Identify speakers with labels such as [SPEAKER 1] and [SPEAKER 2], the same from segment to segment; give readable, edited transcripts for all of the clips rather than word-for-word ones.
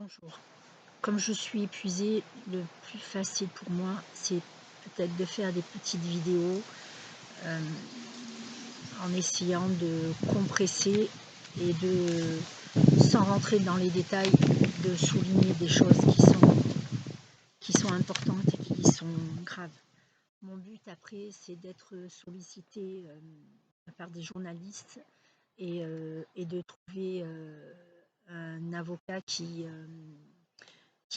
[SPEAKER 1] Bonjour. Comme je suis épuisée, le plus facile pour moi, c'est peut-être de faire des petites vidéos euh, en essayant de compresser et sans rentrer dans les détails, de souligner des choses qui sont importantes et qui sont graves. Mon but après, c'est d'être sollicité par des journalistes et de trouver un avocat qui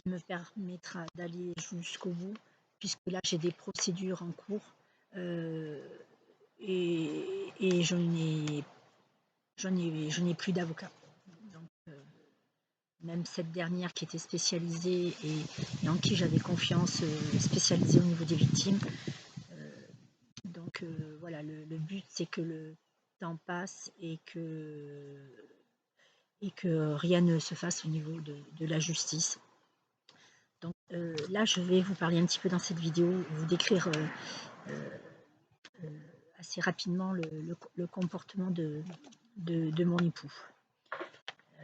[SPEAKER 1] me permettra d'aller jusqu'au bout, puisque là j'ai des procédures en cours euh, et je n'ai plus d'avocat. Donc, même cette dernière qui était spécialisée et en qui j'avais confiance, spécialisée au niveau des victimes. Donc voilà, le but c'est que le temps passe et que rien ne se fasse au niveau de la justice. Donc là, je vais vous parler un petit peu dans cette vidéo, vous décrire assez rapidement le comportement de mon époux,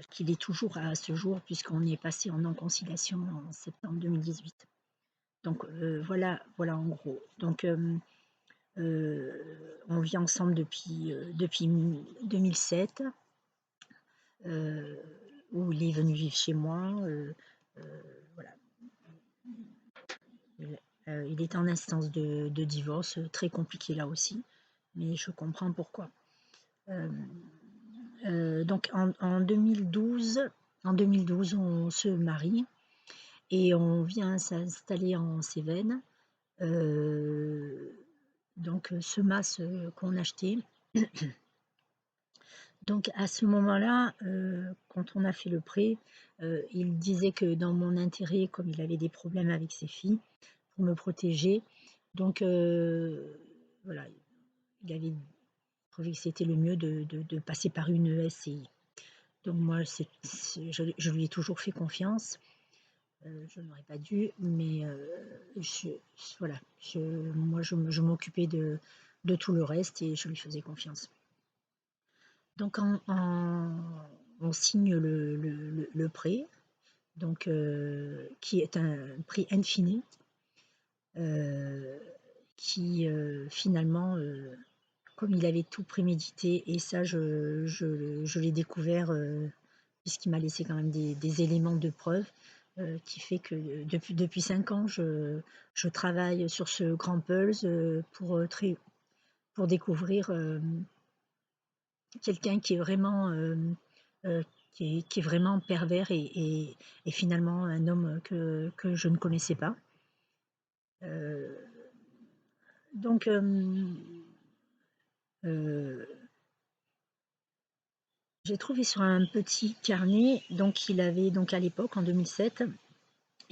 [SPEAKER 1] qu'il est toujours à ce jour, puisqu'on est passé en non-conciliation en septembre 2018. Donc voilà en gros. Donc on vit ensemble depuis 2007, où il est venu vivre chez moi. Voilà. Il est en instance de divorce, très compliqué là aussi, mais je comprends pourquoi. Donc en 2012, on se marie et on vient s'installer en Cévennes. Donc ce mas qu'on achetait. Donc à ce moment-là, quand on a fait le prêt, il disait que dans mon intérêt, comme il avait des problèmes avec ses filles, pour me protéger, donc voilà, il avait trouvé que c'était le mieux de passer par une SCI. Donc moi, je lui ai toujours fait confiance. Je n'aurais pas dû, mais voilà, moi je m'occupais de tout le reste et je lui faisais confiance. Donc on signe le prêt, donc, qui est un prix infini, qui finalement, comme il avait tout prémédité, et ça je l'ai découvert puisqu'il m'a laissé quand même des éléments de preuve, qui fait que depuis 5 ans, je travaille sur ce grand pulse pour découvrir quelqu'un qui est vraiment qui est vraiment pervers et finalement un homme que je ne connaissais pas. Donc j'ai trouvé sur un petit carnet, donc il avait, donc à l'époque en 2007,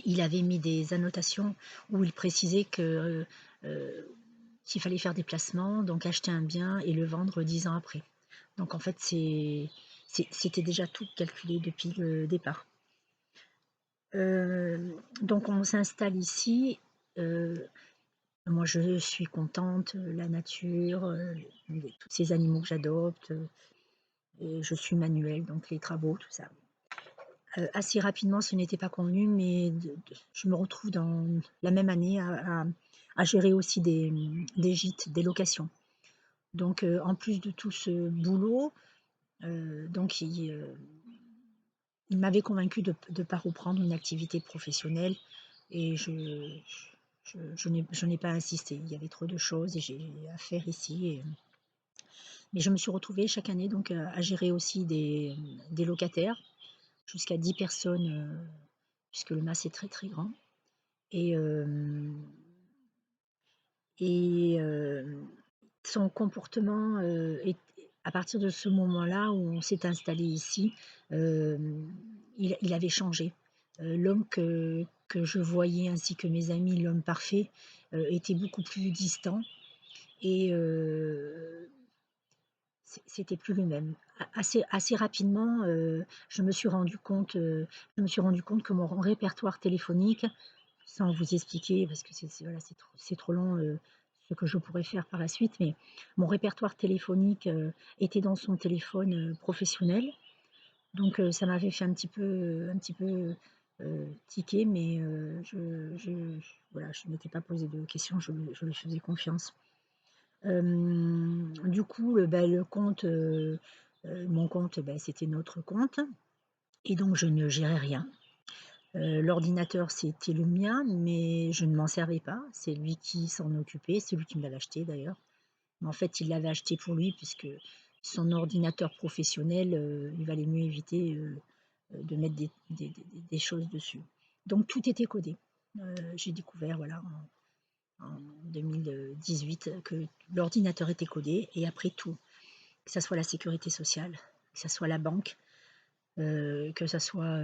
[SPEAKER 1] il avait mis des annotations où il précisait que qu'il fallait faire des placements, donc acheter un bien et le vendre 10 ans après. Donc en fait, c'était déjà tout calculé depuis le départ. Donc on s'installe ici. Moi, je suis contente, la nature, tous ces animaux que j'adopte. Et je suis manuelle, donc les travaux, tout ça. Assez rapidement, ce n'était pas convenu, mais je me retrouve dans la même année à gérer aussi des gîtes, des locations. Donc, en plus de tout ce boulot, donc il m'avait convaincu de ne pas reprendre une activité professionnelle et je n'ai pas insisté. Il y avait trop de choses et j'ai à faire ici. Mais je me suis retrouvée chaque année donc à gérer aussi des locataires, jusqu'à 10 personnes, puisque le mas est très très grand. Et, son comportement, à partir de ce moment-là où on s'est installé ici, il avait changé. L'homme que je voyais ainsi que mes amis, l'homme parfait, était beaucoup plus distant et c'était plus le même. Assez rapidement, je me suis rendu compte que mon répertoire téléphonique, sans vous expliquer, parce que voilà, c'est trop long, ce que je pourrais faire par la suite, mais mon répertoire téléphonique était dans son téléphone professionnel. Donc ça m'avait fait un petit peu tiqué, mais voilà, je ne m'étais pas posé de questions, je lui faisais confiance. Du coup, le compte, mon compte, c'était notre compte et donc je ne gérais rien. L'ordinateur, c'était le mien, mais je ne m'en servais pas. C'est lui qui s'en occupait, c'est lui qui me l'avait acheté d'ailleurs. Mais en fait, il l'avait acheté pour lui puisque son ordinateur professionnel, il valait mieux éviter, de mettre des choses dessus. Donc tout était codé. J'ai découvert, voilà, en 2018 que l'ordinateur était codé et après tout, que ça soit la sécurité sociale, que ça soit la banque, que ça soit,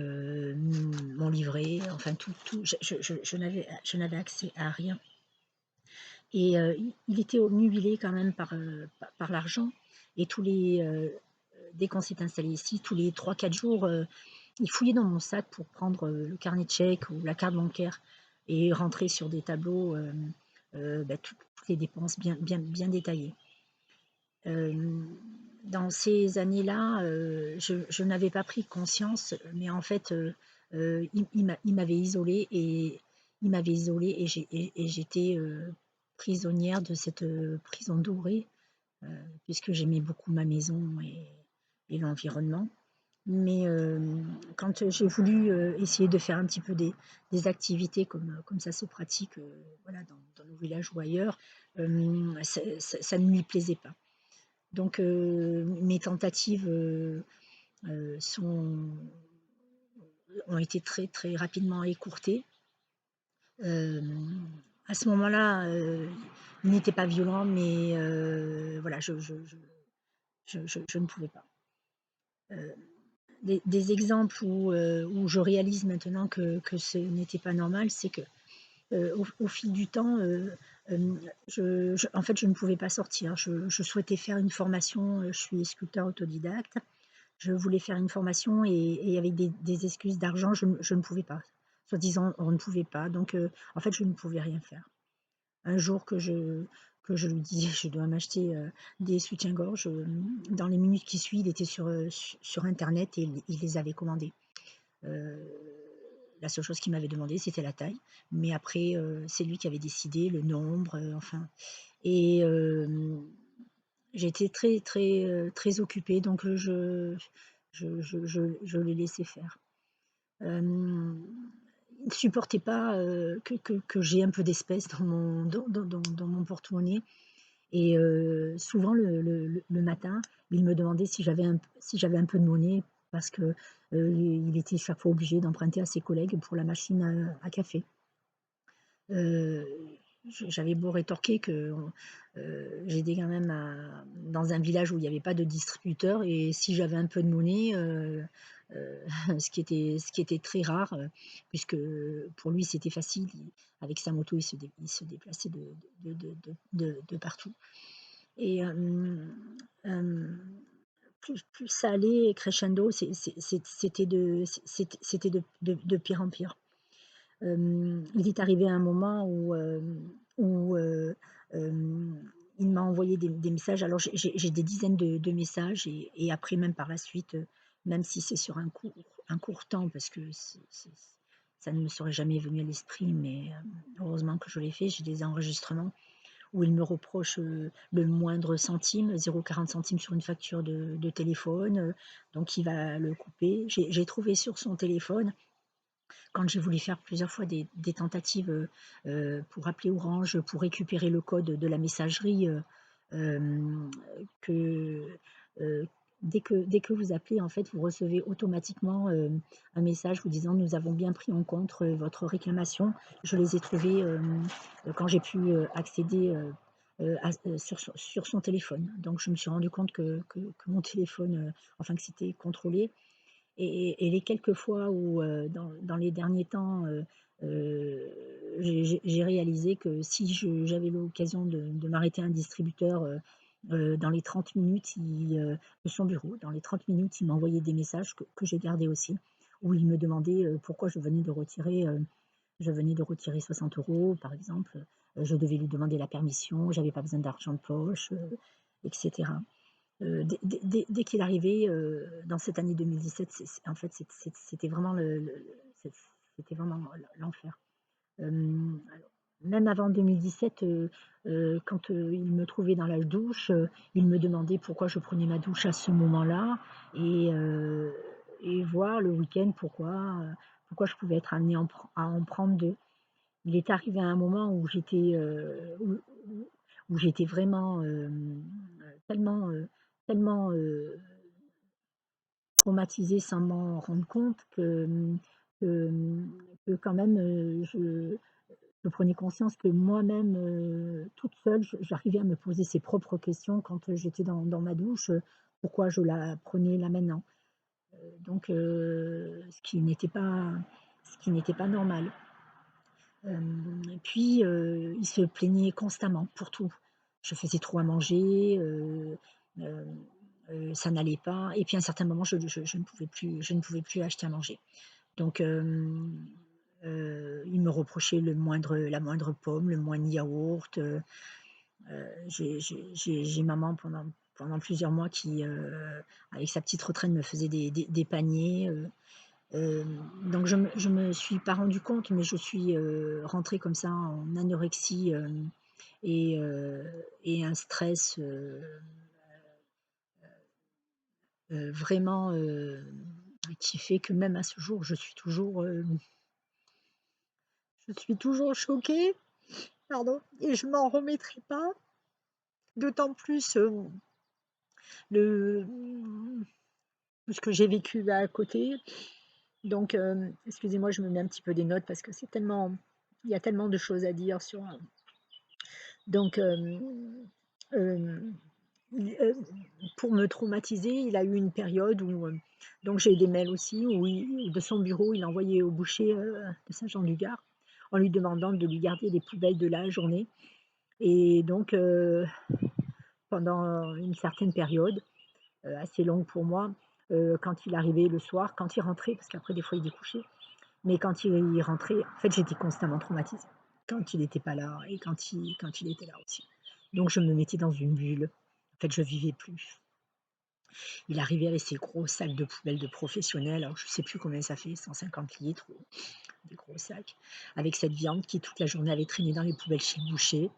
[SPEAKER 1] mon livret, enfin tout, je n'avais accès à rien et il était obnubilé quand même par l'argent et dès qu'on s'est installé ici, tous les 3 4 jours, il fouillait dans mon sac pour prendre, le carnet de chèques ou la carte bancaire et rentrer sur des tableaux, toutes les dépenses bien détaillées. Dans ces années-là, je n'avais pas pris conscience, mais en fait, il m'avait isolée et j'étais, prisonnière de cette, prison dorée, puisque j'aimais beaucoup ma maison et l'environnement. Mais, quand j'ai voulu, essayer de faire un petit peu des activités comme ça se pratique, voilà, dans nos villages ou ailleurs, ça ne lui plaisait pas. Donc, mes tentatives, sont ont été très, très rapidement écourtées. À ce moment-là, il n'était pas violent, mais, voilà, je ne pouvais pas. Des exemples où je réalise maintenant que ce n'était pas normal, c'est que, au fil du temps, en fait, je ne pouvais pas sortir. Je souhaitais faire une formation, je suis sculpteur autodidacte. Je voulais faire une formation et avec des excuses d'argent, je ne pouvais pas. Soi-disant, on ne pouvait pas, donc en fait, je ne pouvais rien faire. Un jour que je lui dis: «Je dois m'acheter, des soutiens-gorge», dans les minutes qui suivent, il était sur internet et il les avait commandés. Heu, la seule chose qu'il m'avait demandé, c'était la taille, mais après, c'est lui qui avait décidé le nombre, enfin et j'étais très, très, très occupée donc je l'ai laissé faire. Il ne supportait pas, que j'ai un peu d'espèces dans mon porte-monnaie et souvent le matin, il me demandait si j'avais un peu de monnaie parce que, il était chaque fois obligé d'emprunter à ses collègues pour la machine à café. Heu, j'avais beau rétorquer que, j'étais quand même dans un village où il y avait pas de distributeur et si j'avais un peu de monnaie, heu, ce qui était très rare, puisque pour lui c'était facile, avec sa moto il se déplaçait de partout et plus ça allait crescendo, c'était de pire en pire. Il est arrivé un moment où il m'a envoyé des messages. Alors j'ai des dizaines de messages et après même par la suite, même si c'est sur un court temps parce que ça ne me serait jamais venu à l'esprit, mais heureusement que je l'ai fait. J'ai des enregistrements où il me reproche, le moindre centime, 0,40 centimes sur une facture de téléphone, donc il va le couper. J'ai trouvé sur son téléphone quand j'ai voulu faire plusieurs fois des tentatives, pour appeler Orange, pour récupérer le code de la messagerie, hem, que, heu, dès que vous appelez, en fait, vous recevez automatiquement, un message vous disant: «Nous avons bien pris en compte, votre réclamation». Je les ai trouvés, quand j'ai pu, accéder, sur son téléphone. Donc je me suis rendu compte que mon téléphone, enfin que c'était contrôlé et les quelques fois où, dans les derniers temps, j'ai réalisé que si j'avais l'occasion de m'arrêter à un distributeur, dans les 30 minutes, de son bureau, dans les 30 minutes, il m'envoyait des messages que j'ai gardés aussi, où il me demandait, pourquoi je venais de retirer 60 € par exemple, je devais lui demander la permission, j'avais pas besoin d'argent de poche, et cetera. Dès qu'il arrivait, dans cette année 2017, en fait, c'était vraiment c'est c'était vraiment l'enfer. Alors, même avant 2017, quand, il me trouvait dans la douche, il me demandait pourquoi je prenais ma douche à ce moment-là et heu et voir le week-end pourquoi je pouvais être amenée à en prendre 2. Il est arrivé un moment où j'étais vraiment, tellement, tellement, traumatisée sans m'en rendre compte que, que quand même, je prenais conscience que moi-même, toute seule, j'arrivais à me poser ses propres questions quand, j'étais dans ma douche, pourquoi je la prenais là maintenant? Donc ce qui n'était pas normal. Et puis, il se plaignait constamment pour tout. Je faisais trop à manger, hem, ça n'allait pas et puis à un certain moment, je ne pouvais plus acheter à manger. Donc il me reprochait la moindre pomme, le moindre yaourt, j'ai maman pendant plusieurs mois qui, avec sa petite retraite, me faisait des paniers, donc je me suis pas rendu compte, mais je suis, rentrée comme ça en anorexie, et un stress, vraiment, qui fait que même à ce jour, je suis toujours choquée, pardon, et je m'en remettrai pas. D'autant plus, le ce que j'ai vécu là à côté. Donc, excusez-moi, je me mets un petit peu des notes parce que il y a tellement de choses à dire sur, donc, hem, il, pour me traumatiser, il a eu une période où, donc j'ai des mails aussi où de son bureau, il envoyait au boucher, de Saint-Jean-du-Gard en lui demandant de lui garder les poubelles de la journée et donc, pendant une certaine période, assez longue pour moi, quand il arrivait le soir, quand il rentrait, parce qu'après des fois il découchait, mais quand il rentrait, en fait, j'étais constamment traumatisée. Quand il n'était pas là et quand il était là aussi. Donc je me mettais dans une bulle. En fait, je vivais plus. Il arrivait avec ses gros sacs de poubelle de professionnels, alors je ne sais plus combien ça fait, 150 litres ou des gros sacs, avec cette viande qui toute la journée avait traîné dans les poubelles chez le boucher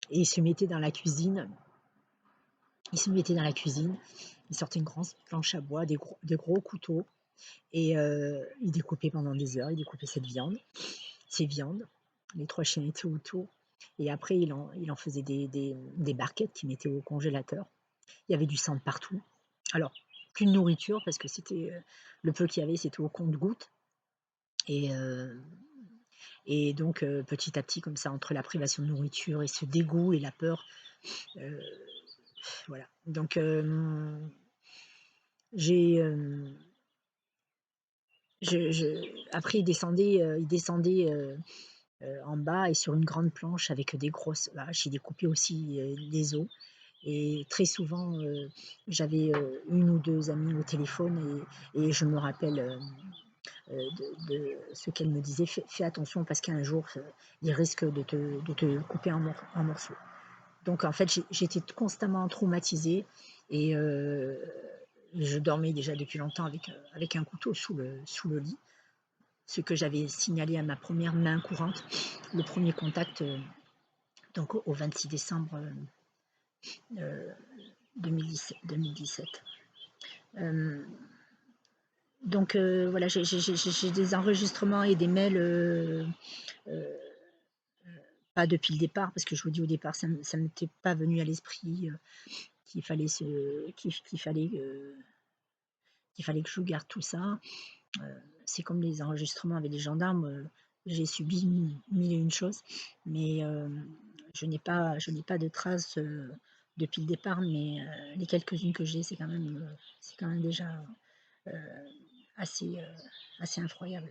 [SPEAKER 1] et il se mettait dans la cuisine, il sortait une grande planche à bois, des gros couteaux et il découpait pendant des heures, il découpait ces viandes. Les 3 chiens étaient autour et après il en faisait des barquettes qu'il mettait au congélateur. Il y avait du sang de partout. Alors, plus de nourriture parce que le peu qu'il y avait, c'était au compte-gouttes et donc petit à petit comme ça, entre la privation de nourriture et ce dégoût et la peur, heu, voilà. Donc j'ai, après il descendait, en bas et sur une grande planche avec des grosses vaches. Il découpait aussi, les os et très souvent, j'avais, 1 ou 2 amies au téléphone et je me rappelle, de ce qu'elles me disaient: «Fais attention parce qu'un jour, il risque de te couper en morceaux». Donc en fait, j'étais constamment traumatisée et je dormais déjà depuis longtemps avec un couteau sous le lit, ce que j'avais signalé à ma première main courante. Le premier contact, donc au 26 décembre, 2017. Hem, donc voilà, j'ai des enregistrements et des mails, heu, pas depuis le départ, parce que je vous dis au départ, ça m'était pas venu à l'esprit, qu'il fallait que je garde tout ça. C'est comme les enregistrements avec les gendarmes, j'ai subi mille et une choses, mais je n'ai pas de traces, depuis le départ, mais les quelques-unes que j'ai, c'est quand même déjà, heu, assez, assez effroyable.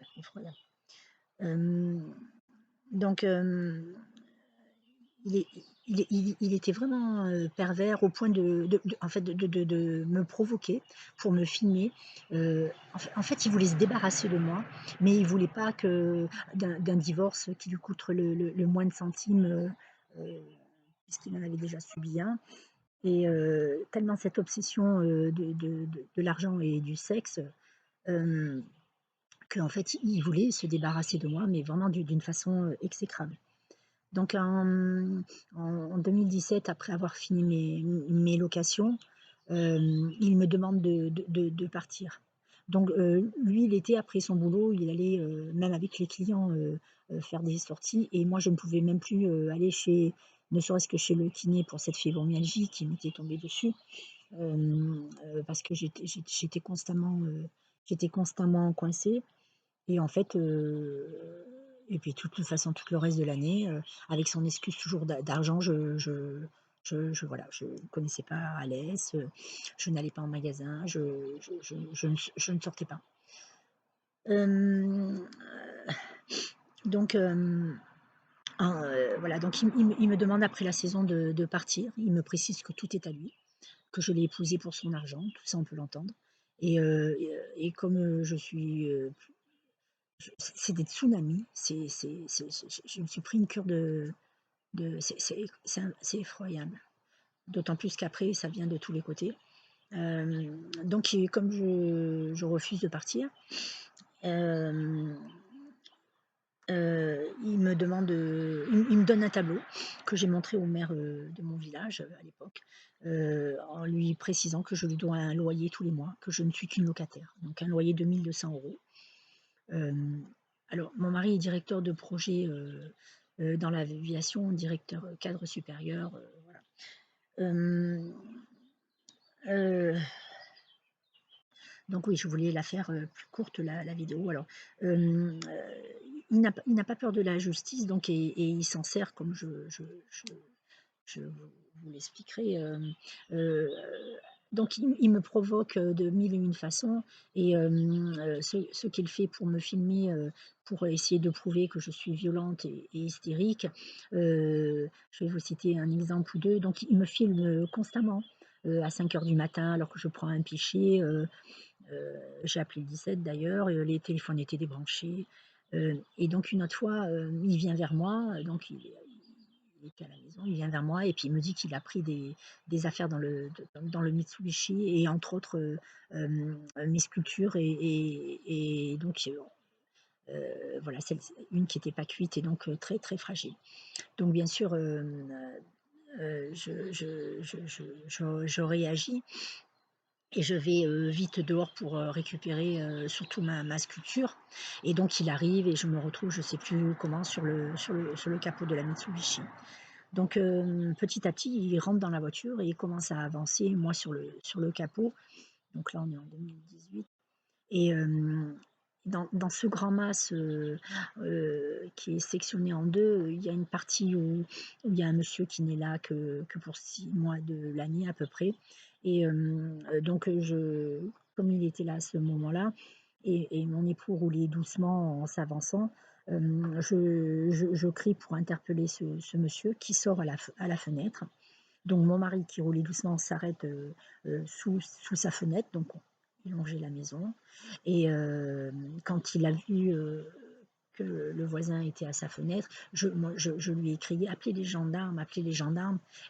[SPEAKER 1] Hem, donc il est il était vraiment, pervers au point en fait de me provoquer pour me filmer. En fait, il voulait se débarrasser de moi, mais il voulait pas que d'un divorce qui lui coûte le moins de centimes, heu, puisqu'il en avait déjà subi un et tellement cette obsession, de l'argent et du sexe, hem, qu'en fait, il voulait se débarrasser de moi, mais vraiment d'une façon exécrable. Donc en 2017, après avoir fini mes locations, il me demande de partir. Donc lui, l'été, après son boulot, il allait, même avec les clients, faire des sorties et moi, je ne pouvais même plus, aller chez ne serait-ce que chez le kiné pour cette fibromyalgie qui m'était tombée dessus, parce que j'étais constamment coincée et en fait, et puis de toute façon, tout le reste de l'année, avec son excuse toujours d'argent, voilà, je ne connaissais pas Alès, je n'allais pas en magasin, je ne sortais pas. Hem, donc voilà, donc il me demande après la saison de partir. Il me précise que tout est à lui, que je l'ai épousé pour son argent, tout ça on peut l'entendre et comme, je suis, c'est des tsunamis, je me suis pris une cure c'est effroyable. D'autant plus qu'après ça vient de tous les côtés. Donc comme je refuse de partir, hem, il me demande, il me donne un tableau que j'ai montré au maire, de mon village, à l'époque, en lui précisant que je lui dois un loyer tous les mois, que je ne suis qu'une locataire, donc un loyer de 1 200 €. Hem, alors mon mari est directeur de projet, dans l'aviation, directeur, cadre supérieur, voilà. Hem, heu, donc oui, je voulais la faire, plus courte la vidéo. Alors, il n'a pas peur de la justice donc et il s'en sert comme je vous l'expliquerai, donc il me provoque, de mille et une façons et ce qu'il fait pour me filmer, pour essayer de prouver que je suis violente et hystérique, je vais vous citer un exemple ou 2. Donc il me filme, constamment, à 5 heures du matin alors que je prends un pichet, j'ai appelé le 17 d'ailleurs, les téléphones étaient débranchés, et donc une autre fois, il vient vers moi, donc il était à la maison, il vient vers moi et puis il me dit qu'il a pris des affaires dans le Mitsubishi et entre autres, mes sculptures et donc voilà, une qui n'était pas cuite et donc très, très fragile. Donc bien sûr, je réagis et je vais, vite dehors pour, récupérer, surtout ma sculpture et donc il arrive et je me retrouve, je ne sais plus comment, sur le capot de la Mitsubishi. Donc petit à petit, il rentre dans la voiture et il commence à avancer, moi sur le capot. Donc là, on est en 2018 et dans ce grand mas, qui est sectionné en 2, il y a une partie où il y a un monsieur qui n'est là que pour 6 mois de l'année à peu près et donc comme il était là à ce moment-là et mon époux roulait doucement en s'avançant, je crie pour interpeller ce monsieur qui sort à la fenêtre. Donc mon mari qui roulait doucement s'arrête, sous sa fenêtre, donc il longeait la maison et quand il a vu, que le voisin était à sa fenêtre, je lui ai crié: appelez les gendarmes»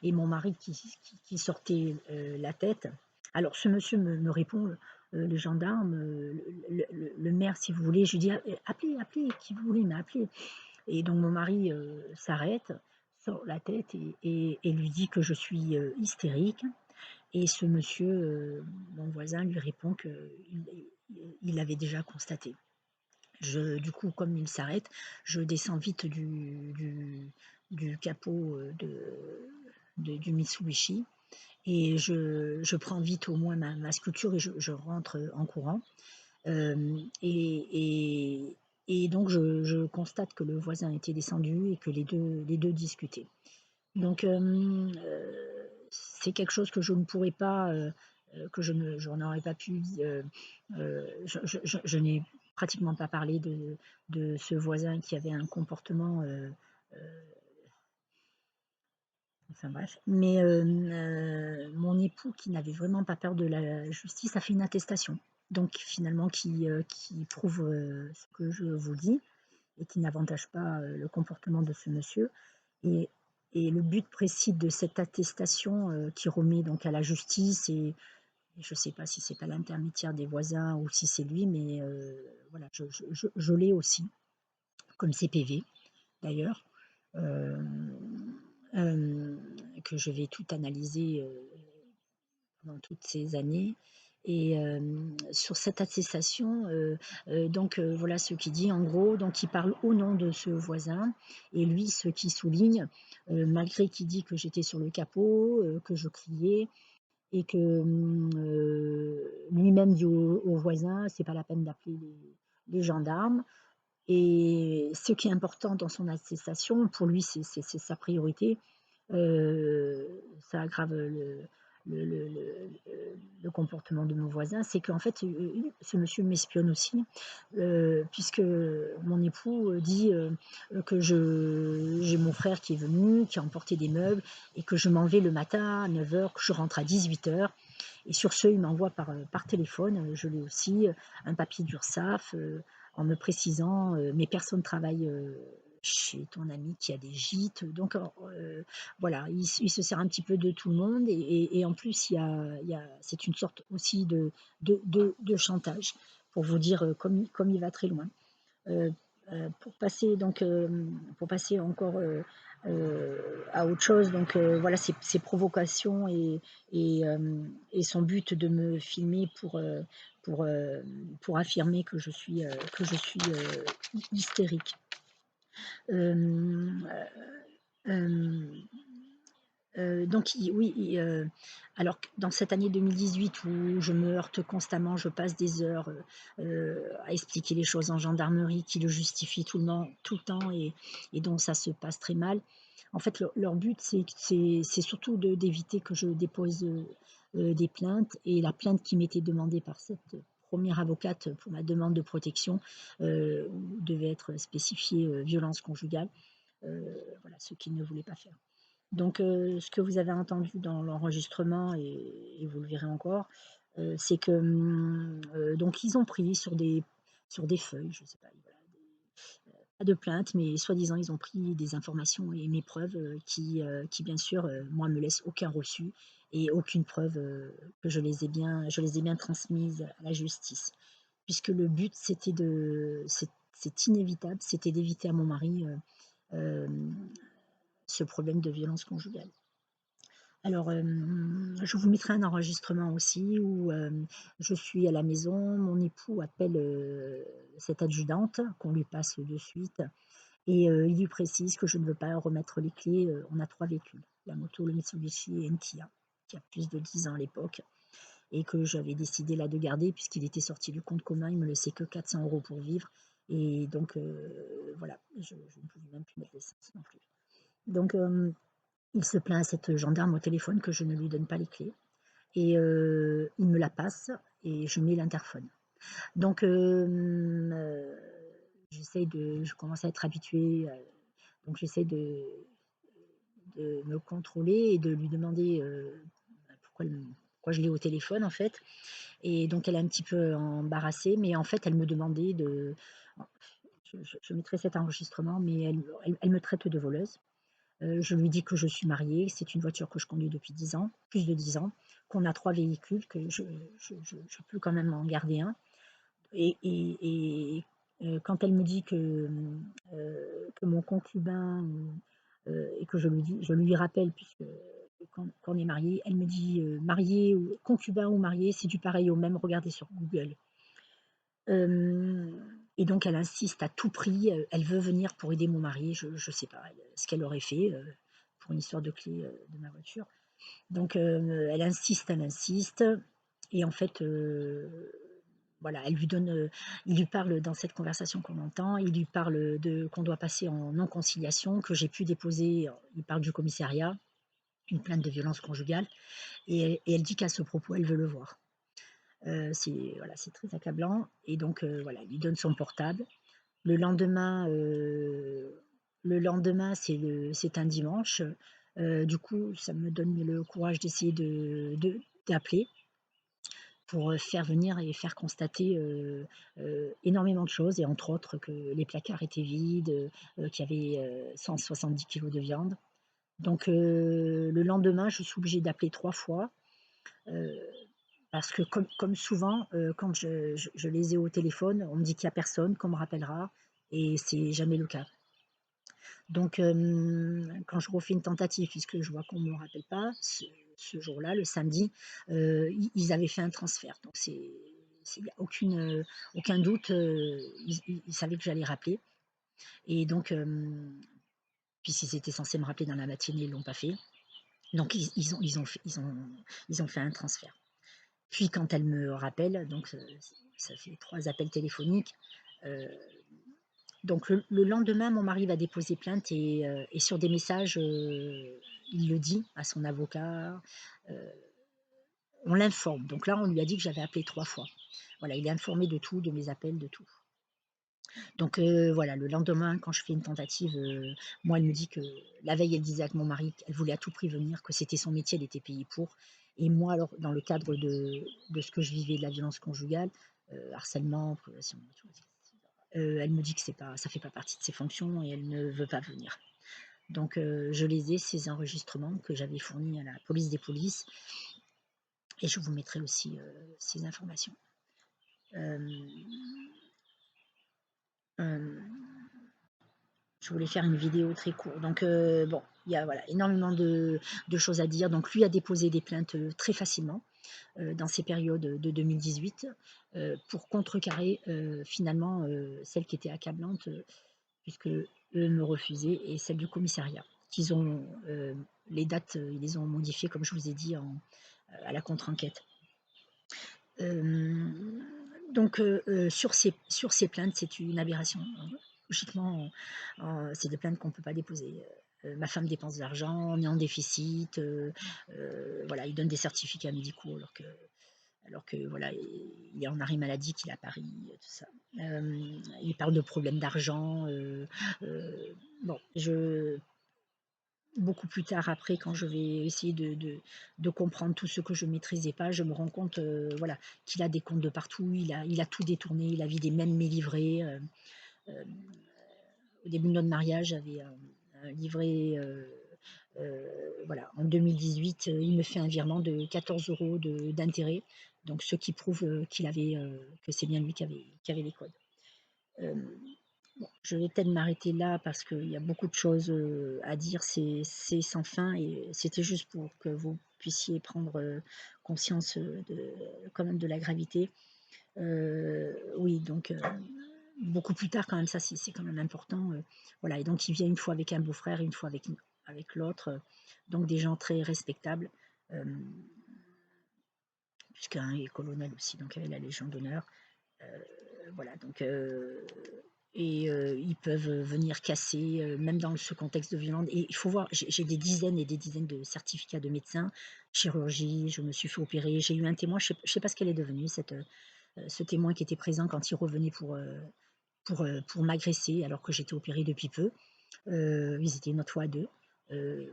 [SPEAKER 1] et mon mari qui sortait, la tête. Alors ce monsieur me répond, «Le gendarme, le maire si vous voulez». Je lui dis: Appelez qui vous voulez, mais appelez» et donc mon mari, s'arrête, sort la tête et lui dit que je suis, hystérique et ce monsieur, mon voisin lui répond qu'il avait déjà constaté. Du coup, comme il s'arrête, je descends vite du capot, du Mitsubishi et je prends vite au moins ma sculpture et je rentre, en courant. Hem et donc je constate que le voisin était descendu et que les deux discutaient. Donc c'est quelque chose que je ne pourrais pas, que je n'aurais pas pu je n'ai pratiquement pas parlé de ce voisin qui avait un comportement, heu, enfin bref. Mais mon époux qui n'avait vraiment pas peur de la justice a fait une attestation. Donc finalement qui prouve, ce que je vous dis et qui n'avantage pas, le comportement de ce monsieur et le but précis de cette attestation, qui remet donc à la justice et je ne sais pas si c'est à l'intermédiaire des voisins ou si c'est lui, mais voilà, je l'ai aussi comme CPV d'ailleurs, hem, que je vais tout analyser, pendant toutes ces années et sur cette attestation, donc voilà ce qu'il dit en gros, donc il parle au nom de ce voisin et lui ce qu'il souligne, malgré qu'il dit que j'étais sur le capot, que je criais et que, lui-même dit au voisin: «C'est pas la peine d'appeler les gendarmes». Et ce qui est important dans son attestation, pour lui, c'est sa priorité, ça aggrave le comportement de mon voisin, c'est qu'en fait, ce monsieur m'espionne aussi, puisque mon époux, dit, que j'ai mon frère qui est venu, qui a emporté des meubles et que je m'en vais le matin à 9 heures, que je rentre à 18 heures. Et sur ce, il m'envoie par téléphone, je l'ai aussi, un papier d'URSSAF, en me précisant, «Mais personne travaille, chez ton ami qui a des gîtes». Donc voilà, il se sert un petit peu de tout le monde et en plus il y a c'est une sorte aussi de chantage pour vous dire, comme il va très loin. Heu pour passer encore, à autre chose, donc voilà, ses provocations et son but de me filmer pour affirmer que je suis hystérique. Hem, hem donc oui, alors que dans cette année 2018 où je me heurte constamment, je passe des heures, à expliquer les choses en gendarmerie, qui le justifient tout le temps et dont ça se passe très mal. En fait, leur but, c'est surtout d'éviter que je dépose, des plaintes et la plainte qui m'était demandée par cette première avocate pour ma demande de protection, où devait être spécifié, violence conjugale, voilà, ce qu'ils ne voulaient pas faire. Donc ce que vous avez entendu dans l'enregistrement et vous le verrez encore, c'est que, donc ils ont pris sur des feuilles, je ne sais pas, voilà, pas de plainte, mais soi-disant ils ont pris des informations et mes preuves, qui bien sûr, moi me laissent aucun reçu et aucune preuve, que je les ai bien transmises à la justice. Puisque le but c'était c'est inévitable, c'était d'éviter à mon mari, hem, ce problème de violence conjugale. Alors, je vous mettrai un enregistrement aussi où, je suis à la maison, mon époux appelle, cette adjudante qu'on lui passe de suite et il lui précise que je ne veux pas remettre les clés, on a 3 véhicules, la moto, le Mitsubishi et une Kia, qui a plus de 10 ans à l'époque et que j'avais décidé là de garder puisqu'il était sorti du compte commun, il me laissait que 400 € pour vivre et donc voilà, je ne pouvais même plus mettre l'essence non plus. Donc il se plaint à cette gendarme au téléphone que je ne lui donne pas les clés et il me la passe et je mets l'interphone. Donc je commence à être habituée, donc j'essaie de me contrôler et de lui demander, pourquoi je l'ai au téléphone en fait et donc elle est un petit peu embarrassée, mais en fait elle me demandait de je mettrai cet enregistrement, mais elle me traite de voleuse. Je lui dis que je suis mariée, c'est une voiture que je conduis depuis 10 ans, plus de 10 ans, qu'on a 3 véhicules, que je peux quand même en garder un et quand elle me dit que mon concubin, et que je lui rappelle puisque qu'on est mariés, elle me dit, «Marié ou concubin ou marié, c'est du pareil au même, regardez sur Google». Et donc elle insiste à tout prix, elle veut venir pour aider mon mari, je ne sais pas, ce qu'elle aurait fait, pour une histoire de clé, de ma voiture. Donc elle insiste et en fait, voilà, il lui parle dans cette conversation qu'on entend, il lui parle de qu'on doit passer en non-conciliation, que j'ai pu déposer, il parle du commissariat, une plainte de violence conjugale et elle dit qu'à ce propos, elle veut le voir. C'est très accablant et donc voilà, il lui donne son portable. Le lendemain, c'est un dimanche, du coup, ça me donne le courage d'essayer d'appeler pour, faire venir et faire constater, énormément de choses et entre autres que les placards étaient vides, qu'il y avait, 170 kilogrammes de viande. Donc le lendemain, je suis obligée d'appeler 3 fois, heu parce que comme souvent, quand je les ai au téléphone, on me dit qu'il y a personne, qu'on me rappellera et c'est jamais le cas. Donc quand je refais une tentative, puisque je vois qu'on ne me rappelle pas, ce jour-là, le samedi, ils avaient fait un transfert. Donc il y a aucun doute, ils savaient que j'allais rappeler et donc puisqu'ils étaient censés me rappeler dans la matinée, ils l'ont pas fait. Donc ils ont fait un transfert. Puis quand elle me rappelle, donc ça fait 3 appels téléphoniques, heu, donc le lendemain, mon mari va déposer plainte et sur des messages, il le dit à son avocat, heu, on l'informe. Donc là, on lui a dit que j'avais appelé 3 fois. Voilà, il est informé de tout, de mes appels, de tout. Donc voilà, le lendemain, quand je fais une tentative, moi, elle me dit que la veille, elle disait à mon mari qu'elle voulait à tout prix venir, que c'était son métier, elle était payée pour. Et moi, alors, dans le cadre de ce que je vivais, de la violence conjugale, harcèlement, progression et tout, elle me dit que c'est pas, ça fait pas partie de ses fonctions et elle ne veut pas venir. Donc je les ai, ces enregistrements que j'avais fournis à la police des polices, et je vous mettrai aussi ces informations. Euh, euh, Je voulais faire une vidéo très courte. Donc bon, il y a voilà, énormément de choses à dire. Donc lui a déposé des plaintes très facilement dans ces périodes de 2018 pour contrecarrer finalement celle qui était accablante, puisque eux me refusaient, et celle du commissariat. Qu'ils ont les dates, ils les ont modifiées, comme je vous ai dit, à la contre-enquête. Donc sur ces plaintes, c'est une aberration. Logiquement, c'est des plaintes qu'on ne peut pas déposer. Ma femme dépense de l'argent, on est en déficit, voilà, il donne des certificats médicaux alors que voilà, il est en arrêt maladie, qu'il est à Paris, tout ça. Il parle de problèmes d'argent. Bon, beaucoup plus tard, après, quand je vais essayer de comprendre tout ce que je ne maîtrisais pas, je me rends compte voilà, qu'il a des comptes de partout, il a tout détourné, il a vidé même mes livrets. Euh, Au début de notre mariage, j'avais un livret. Voilà, en 2018, il me fait un virement de 14 euros d'intérêt, donc ce qui prouve que c'est bien lui qui avait les codes. Euh, Bon, je vais peut-être m'arrêter là parce qu'il y a beaucoup de choses à dire, c'est sans fin, et c'était juste pour que vous puissiez prendre conscience quand même de la gravité. Oui, donc beaucoup plus tard quand même, ça c'est quand même important. Voilà, et donc il vient une fois avec un beau-frère, une fois avec l'autre, donc des gens très respectables, euh, puisqu'un est colonel aussi, donc avec la Légion d'honneur. Voilà, donc et ils peuvent venir casser, même dans ce contexte de violence. Et il faut voir, j'ai des dizaines et des dizaines de certificats de médecins, chirurgie, je me suis fait opérer, j'ai eu un témoin, je sais pas ce qu'elle est devenue, ce témoin qui était présent quand il revenait pour m'agresser alors que j'étais opérée depuis peu. Ils étaient une autre fois à deux.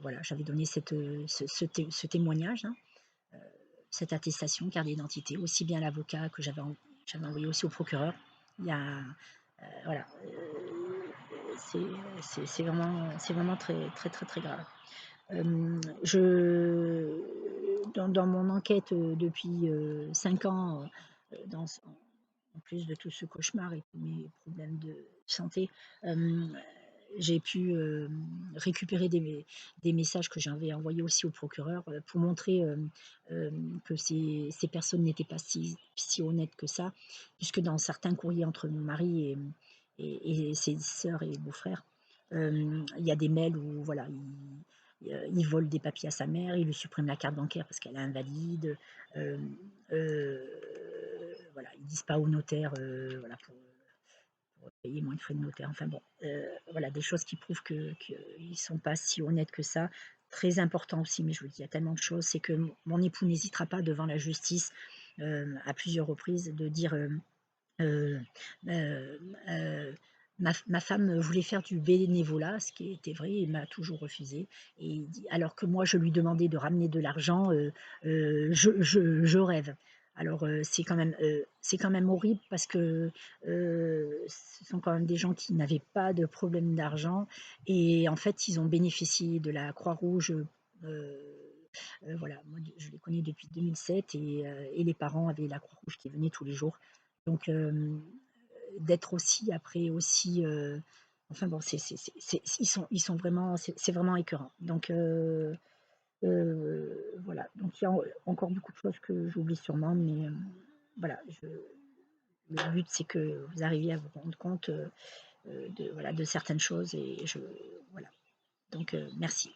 [SPEAKER 1] Voilà, j'avais donné ce témoignage, hein, cette attestation, carte d'identité, aussi bien à l'avocat que j'avais envoyé aussi au procureur. Il y a, voilà, c'est vraiment très, très, très, très grave. Dans mon enquête depuis 5 ans, en plus de tout ce cauchemar et tous mes problèmes de santé, j'ai pu récupérer des messages que j'avais envoyés aussi au procureur pour montrer que ces personnes n'étaient pas si honnêtes que ça, puisque dans certains courriers entre mon mari et ses sœurs et beaux-frères, il y a des mails où voilà, il vole des papiers à sa mère, il lui supprime la carte bancaire parce qu'elle est invalide. Euh, euh, voilà, ils disent pas au notaire, voilà, pour payer moins de frais de notaire. Enfin bon, voilà, des choses qui prouvent qu'ils ne sont pas si honnêtes que ça. Très important aussi, mais je vous dis, il y a tellement de choses, c'est que mon époux n'hésitera pas devant la justice à plusieurs reprises de dire euh, euh, euh, ma femme voulait faire du bénévolat, ce qui était vrai, il m'a toujours refusé. Et alors que moi, je lui demandais de ramener de l'argent, je rêve. Alors, c'est quand même horrible parce que ce sont quand même des gens qui n'avaient pas de problème d'argent, et en fait, ils ont bénéficié de la Croix-Rouge. voilà, moi je les connais depuis 2007 et les parents avaient la Croix-Rouge qui venait tous les jours. Donc d'être aussi après aussi, enfin bon, ils sont vraiment c'est vraiment écœurant. Donc voilà, donc il y a encore beaucoup de choses que j'oublie sûrement, mais voilà, le but c'est que vous arriviez à vous rendre compte, de voilà, de certaines choses et voilà, donc merci.